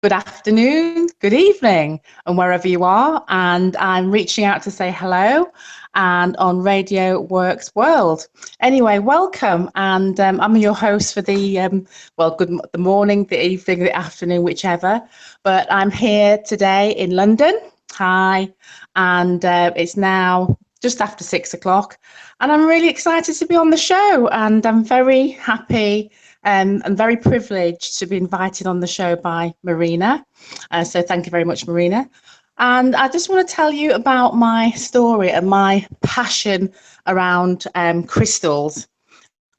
Good afternoon, good evening, and wherever you are. And I'm reaching out to say hello and on Radio Works World. Anyway, welcome. And I'm your host for the morning, the evening, the afternoon, whichever. But I'm here today in London. Hi. And it's now just after 6 o'clock. And I'm really excited to be on the show. And I'm very happy and very privileged to be invited on the show by Marina. So thank you very much, Marina. And I just want to tell you about my story and my passion around crystals,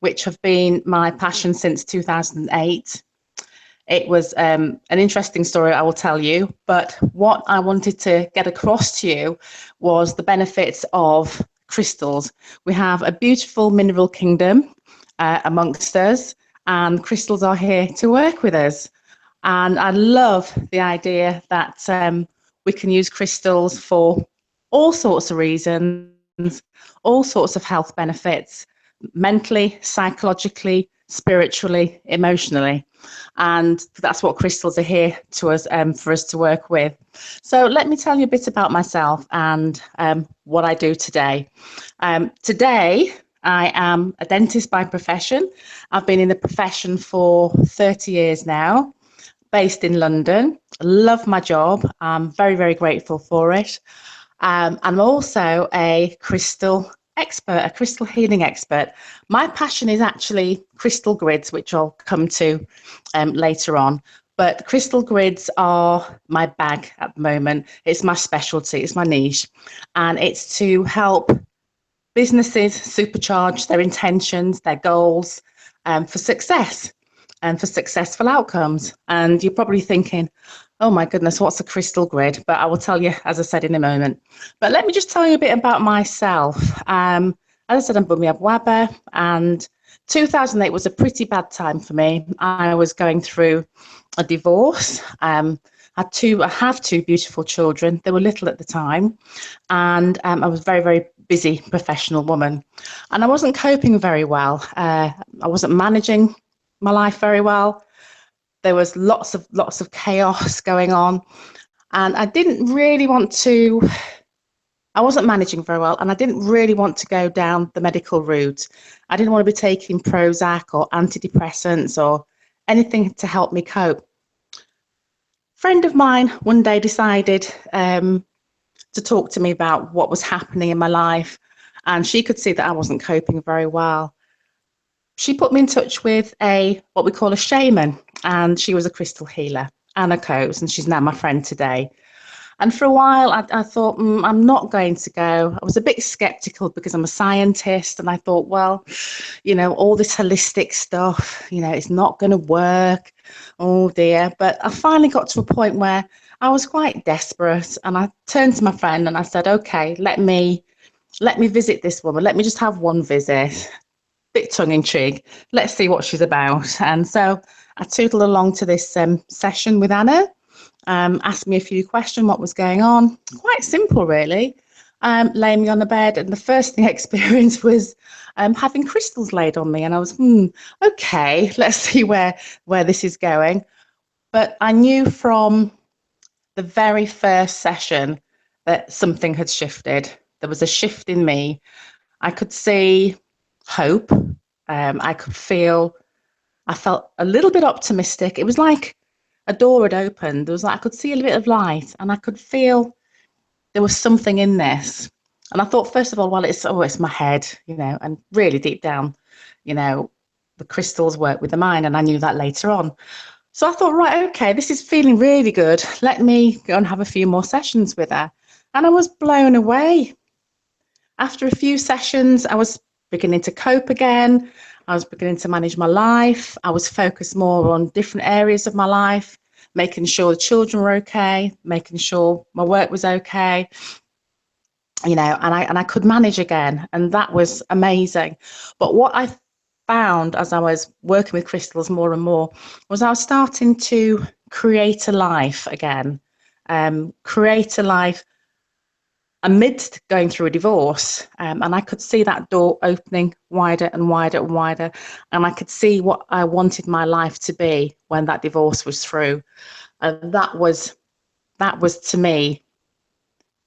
which have been my passion since 2008. It was an interesting story, I will tell you, but what I wanted to get across to you was the benefits of crystals. We have a beautiful mineral kingdom amongst us, and crystals are here to work with us. And I love the idea that we can use crystals for all sorts of reasons, all sorts of health benefits, mentally, psychologically, spiritually, emotionally. And that's what crystals are here to us for us to work with. So let me tell you a bit about myself and what I do today. Today, I am a dentist by profession. I've been in the profession for 30 years now, based in London. I love my job. I'm very, very grateful for it. I'm also a crystal expert, a crystal healing expert. My passion is actually crystal grids, which I'll come to later on. But crystal grids are my bag at the moment. It's my specialty, it's my niche. And it's to help businesses supercharge their intentions, their goals for success and for successful outcomes. And you're probably thinking, oh my goodness, what's a crystal grid? But I will tell you, as I said, in a moment. But let me just tell you a bit about myself. As I said, I'm Bunmi Aboaba, and 2008 was a pretty bad time for me. I was going through a divorce. I have two beautiful children. They were little at the time, and I was a very, very busy professional woman, and I wasn't coping very well. I wasn't managing my life very well. There was lots of chaos going on, and I wasn't managing very well, and I didn't really want to go down the medical route. I didn't want to be taking Prozac or antidepressants or anything to help me cope. A friend of mine one day decided to talk to me about what was happening in my life, and she could see that I wasn't coping very well. She put me in touch with what we call a shaman, and she was a crystal healer, Anna Coates, and she's now my friend today. And for a while, I thought, I'm not going to go. I was a bit skeptical because I'm a scientist, and I thought, well, all this holistic stuff, it's not going to work. Oh dear. But I finally got to a point where I was quite desperate, and I turned to my friend and I said, okay, let me visit this woman. Let me just have one visit. Bit tongue-in-cheek. Let's see what she's about. And so I tootled along to this session with Anna. Asked me a few questions, what was going on. Quite simple, really. Laying me on the bed, and the first thing I experienced was having crystals laid on me, and I was, okay, let's see where this is going. But I knew from the very first session that something had shifted. There was a shift in me. I could see hope. I felt a little bit optimistic. It was like a door had opened. There was I could see a bit of light, and I could feel there was something in this. And I thought, first of all, well, it's my head, and really deep down, the crystals work with the mind, and I knew that later on. So I thought, right, okay, this is feeling really good. Let me go and have a few more sessions with her. And I was blown away. After a few sessions, I was beginning to cope again. I was beginning to manage my life. I was focused more on different areas of my life, making sure the children were okay, making sure my work was okay, and I could manage again. And that was amazing. But what I found as I was working with crystals more and more was I was starting to create a life again, create a life amidst going through a divorce, and I could see that door opening wider and wider and wider, and I could see what I wanted my life to be when that divorce was through, and that was to me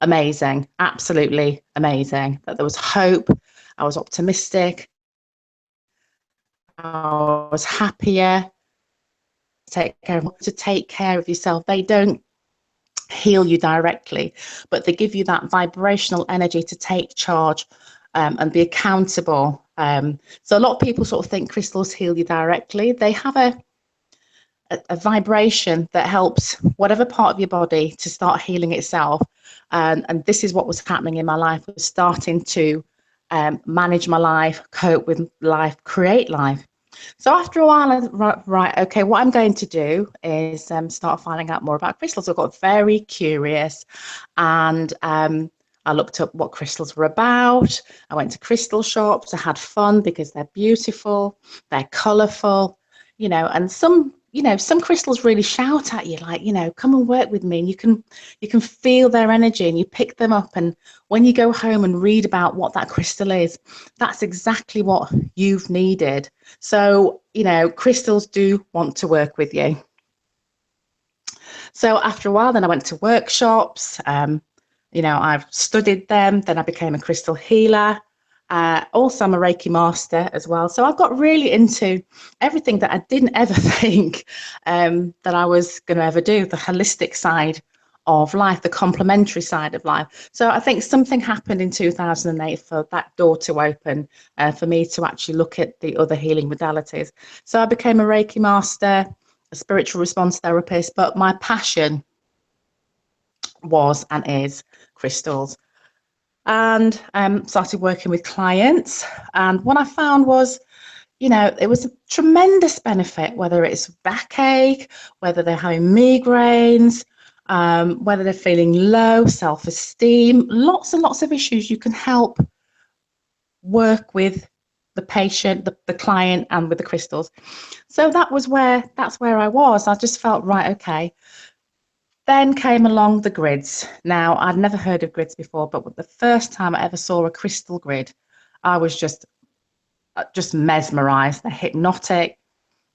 amazing, absolutely amazing. That there was hope, I was optimistic, I was happier. Take care of yourself. They don't heal you directly, but they give you that vibrational energy to take charge and be accountable. So a lot of people sort of think crystals heal you directly. They have a vibration that helps whatever part of your body to start healing itself. And this is what was happening in my life. I was starting to manage my life, cope with life, create life. So after a while, right, okay, what I'm going to do is start finding out more about crystals. I got very curious, and I looked up what crystals were about. I went to crystal shops. I had fun because they're beautiful, they're colourful, and some crystals really shout at you, like, come and work with me, and you can feel their energy, and you pick them up, and when you go home and read about what that crystal is, that's exactly what you've needed. So, crystals do want to work with you. So after a while, then I went to workshops. I've studied them. Then I became a crystal healer. Also, I'm a Reiki master as well. So I've got really into everything that I didn't ever think that I was going to ever do, the holistic side of life, the complementary side of life. So I think something happened in 2008 for that door to open, for me to actually look at the other healing modalities. So I became a Reiki master, a spiritual response therapist, but my passion was and is crystals. And started working with clients. And what I found was, it was a tremendous benefit, whether it's backache, whether they're having migraines, whether they're feeling low, self-esteem, lots and lots of issues. You can help work with the patient, the client, and with the crystals. So that's where I was. I just felt, right, okay. Then came along the grids. Now, I'd never heard of grids before, but the first time I ever saw a crystal grid, I was just mesmerized. They're hypnotic,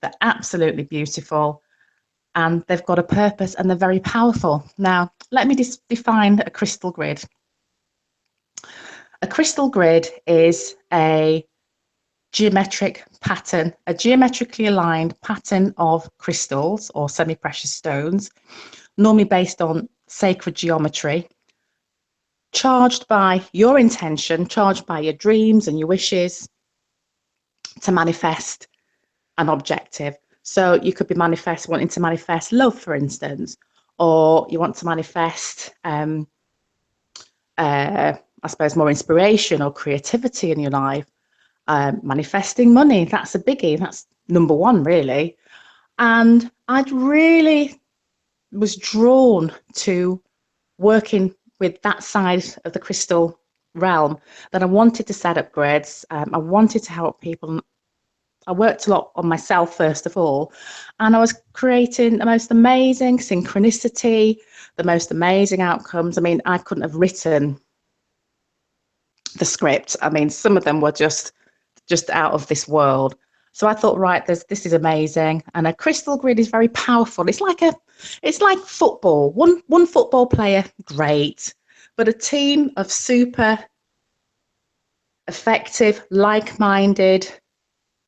they're absolutely beautiful, and they've got a purpose, and they're very powerful. Now, let me define a crystal grid. A crystal grid is a geometric pattern, a geometrically aligned pattern of crystals or semi-precious stones, normally based on sacred geometry, charged by your intention, charged by your dreams and your wishes to manifest an objective. So you could be wanting to manifest love, for instance, or you want to manifest, I suppose, more inspiration or creativity in your life. Manifesting money, that's a biggie. That's number one, really. And I'd really was drawn to working with that side of the crystal realm, that I wanted to set up grids. I wanted to help people. I worked a lot on myself, first of all, and I was creating the most amazing synchronicity, the most amazing outcomes. I mean, I couldn't have written the script. I mean, some of them were just out of this world. So I thought, right, this is amazing. And a crystal grid is very powerful. It's like football. One football player, great. But a team of super effective, like-minded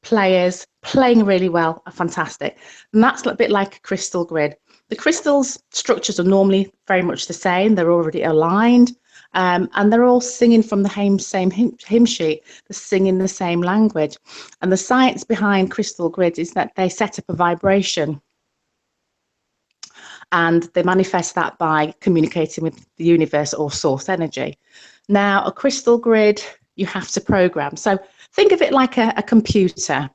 players playing really well are fantastic. And that's a bit like a crystal grid. The crystals structures are normally very much the same. They're already aligned. And they're all singing from the same hymn sheet. They're singing the same language. And the science behind crystal grids is that they set up a vibration, and they manifest that by communicating with the universe or source energy. Now, a crystal grid, you have to program. So think of it like a computer.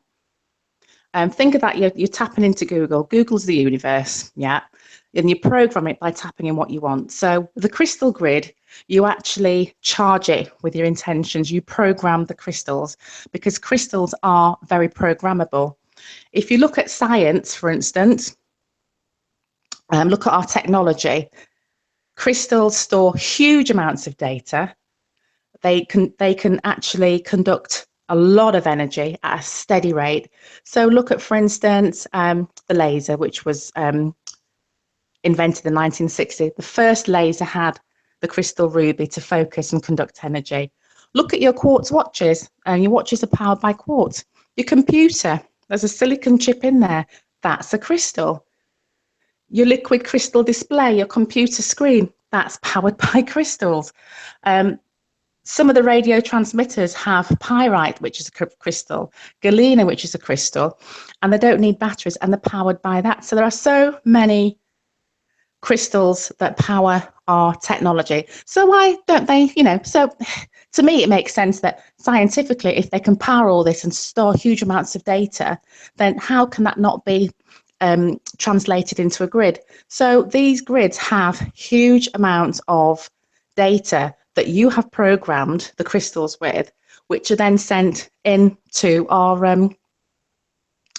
Think of that, you're tapping into Google. Google's the universe, yeah? And you program it by tapping in what you want. So the crystal grid, you actually charge it with your intentions. You program the crystals, because crystals are very programmable. If you look at science, for instance, look at our technology. Crystals store huge amounts of data. They can actually conduct a lot of energy at a steady rate. So look at, for instance, the laser, which was invented in the 1960s. The first laser had the crystal ruby to focus and conduct energy. Look at your quartz watches, and your watches are powered by quartz. Your computer, there's a silicon chip in there, that's a crystal. Your liquid crystal display, your computer screen, that's powered by crystals. Some of the radio transmitters have pyrite, which is a crystal, galena, which is a crystal, and they don't need batteries, and they're powered by that. So there are so many crystals that power our technology. So why don't they, so to me, it makes sense that scientifically, if they can power all this and store huge amounts of data, then how can that not be translated into a grid? So these grids have huge amounts of data that you have programmed the crystals with, which are then sent into our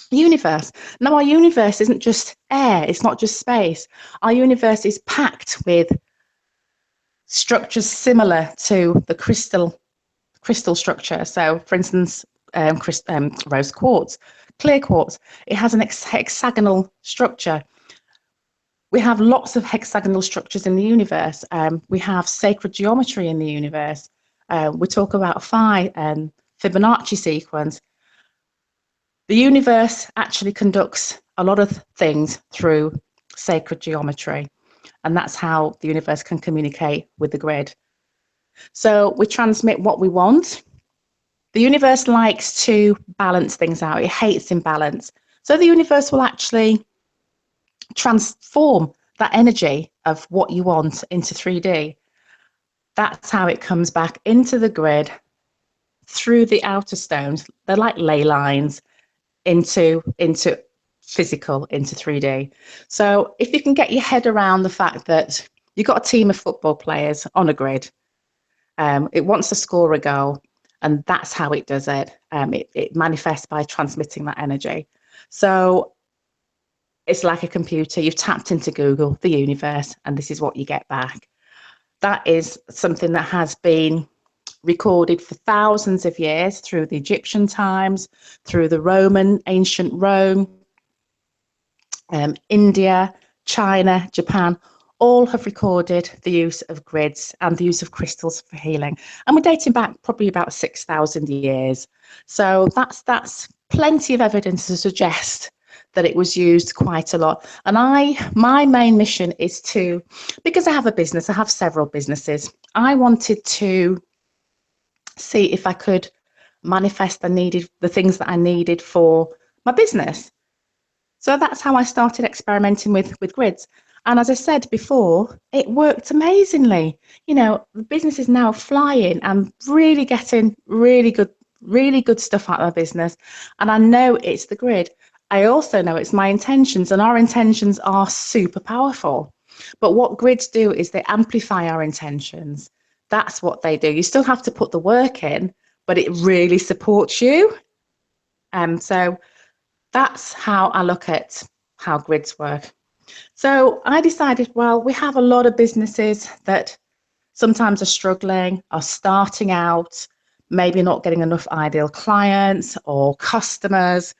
universe. Now, our universe isn't just air, it's not just space. Our universe is packed with structures similar to the crystal structure. So, for instance, rose quartz, clear quartz, it has an hexagonal structure. We have lots of hexagonal structures in the universe. We have sacred geometry in the universe. We talk about phi and Fibonacci sequence. The universe actually conducts a lot of things through sacred geometry, and that's how the universe can communicate with the grid. So we transmit what we want. The universe likes to balance things out. It hates imbalance. So the universe will actually transform that energy of what you want into 3D. That's how it comes back into the grid through the outer stones. They're like ley lines into physical, into 3D. So if you can get your head around the fact that you've got a team of football players on a grid, it wants to score a goal, and that's how it does it. It manifests by transmitting that energy. So it's like a computer. You've tapped into Google, the universe, and this is what you get back. That is something that has been recorded for thousands of years through the Egyptian times, through the Roman, ancient Rome, India, China, Japan, all have recorded the use of grids and the use of crystals for healing. And we're dating back probably about 6,000 years. So that's plenty of evidence to suggest that it was used quite a lot. And my main mission is to, because I have a business, I have several businesses, I wanted to see if I could manifest the things that I needed for my business. So that's how I started experimenting with grids. And as I said before, it worked amazingly. The business is now flying. I'm really getting really good stuff out of my business. And I know it's the grid. I also know it's my intentions, and our intentions are super powerful. But what grids do is they amplify our intentions. That's what they do. You still have to put the work in, but it really supports you. So that's how I look at how grids work. So I decided, well, we have a lot of businesses that sometimes are struggling, are starting out, maybe not getting enough ideal clients or customers,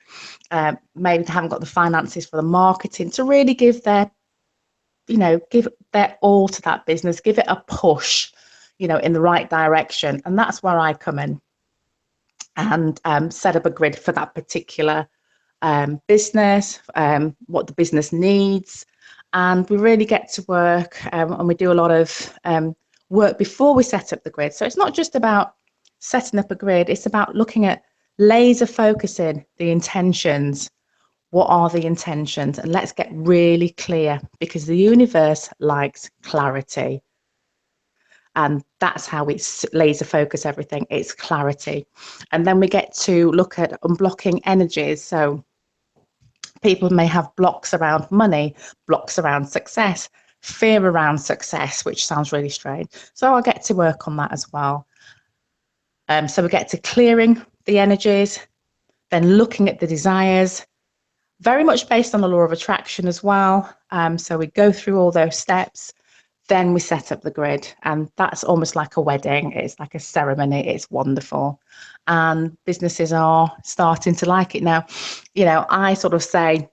maybe they haven't got the finances for the marketing to really give their all to that business, give it a push, in the right direction. And that's where I come in and set up a grid for that particular business, what the business needs. And we really get to work, and we do a lot of work before we set up the grid. So it's not just about setting up a grid, it's about looking at laser focusing the intentions. What are the intentions? And let's get really clear, because the universe likes clarity. And that's how it's laser focus everything. It's clarity. And then we get to look at unblocking energies. So people may have blocks around money, blocks around success, fear around success, which sounds really strange. So I'll get to work on that as well. So we get to clearing the energies, then looking at the desires, very much based on the law of attraction as well. So we go through all those steps, Then we set up the grid, and that's almost like a wedding. It's like a ceremony. It's wonderful. And businesses are starting to like it now. I sort of say,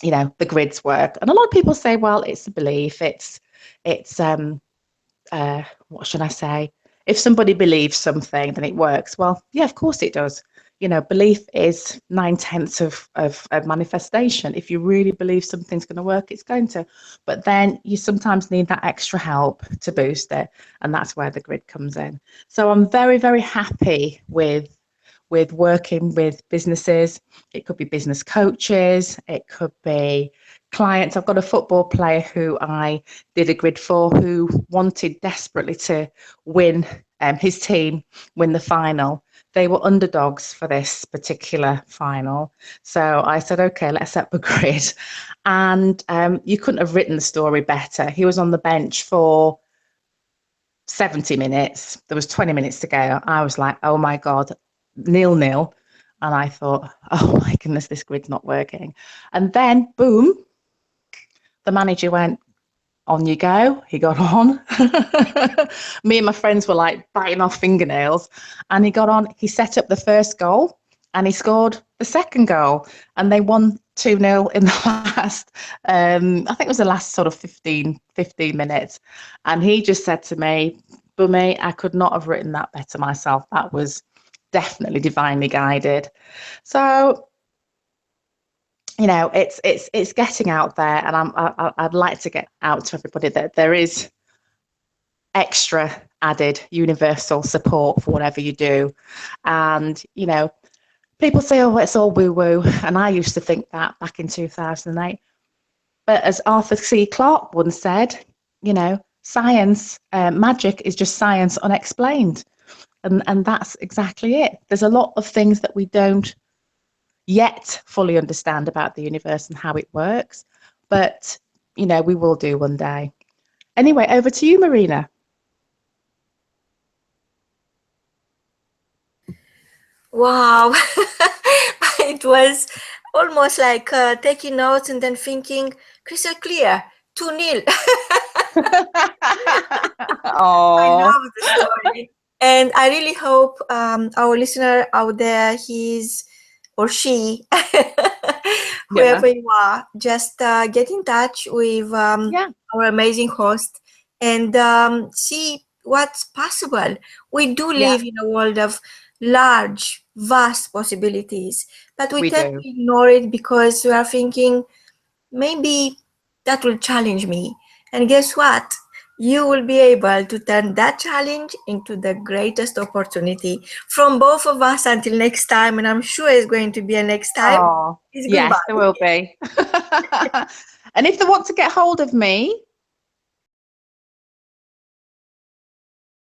the grids work. And a lot of people say, well, it's a belief. It's what should I say? If somebody believes something, then it works. Well, yeah, of course it does. Belief is 9/10 of manifestation. If you really believe something's going to work, it's going to. But then you sometimes need that extra help to boost it. And that's where the grid comes in. So I'm very, very happy with working with businesses. It could be business coaches, it could be clients. I've got a football player who I did a grid for, who wanted desperately to win, his team win the final. They were underdogs for this particular final. So I said, okay, let's set up a grid. And you couldn't have written the story better. He was on the bench for 70 minutes. There was 20 minutes to go. I was like, oh my God, 0-0. And I thought, oh my goodness, this grid's not working. And then, boom, the manager went, on you go. He got on. Me and my friends were like biting off fingernails. And he got on. He set up the first goal and he scored the second goal. And they won 2-0 in the last, I think it was the last sort of 15 minutes. And he just said to me, Bunmi, I could not have written that better myself. That was definitely divinely guided. So, it's getting out there, and I'd like to get out to everybody that there is extra added universal support for whatever you do. And people say, oh, it's all woo woo, and I used to think that back in 2008. But as Arthur C. Clarke once said, science, magic is just science unexplained, and that's exactly it. There's a lot of things that we don't yet fully understand about the universe and how it works, but we will do one day. Anyway, over to you, Marina. Wow. It was almost like taking notes and then thinking crystal clear, 2-0. I love the story. And I really hope our listener out there, he's or she, whoever you are, just get in touch with our amazing host and see what's possible. We do live in a world of large, vast possibilities, but we tend to ignore it because we are thinking, maybe that will challenge me. And guess what? You will be able to turn that challenge into the greatest opportunity from both of us. Until next time, and I'm sure it's going to be a next time. Yes, there will be. And if they want to get hold of me,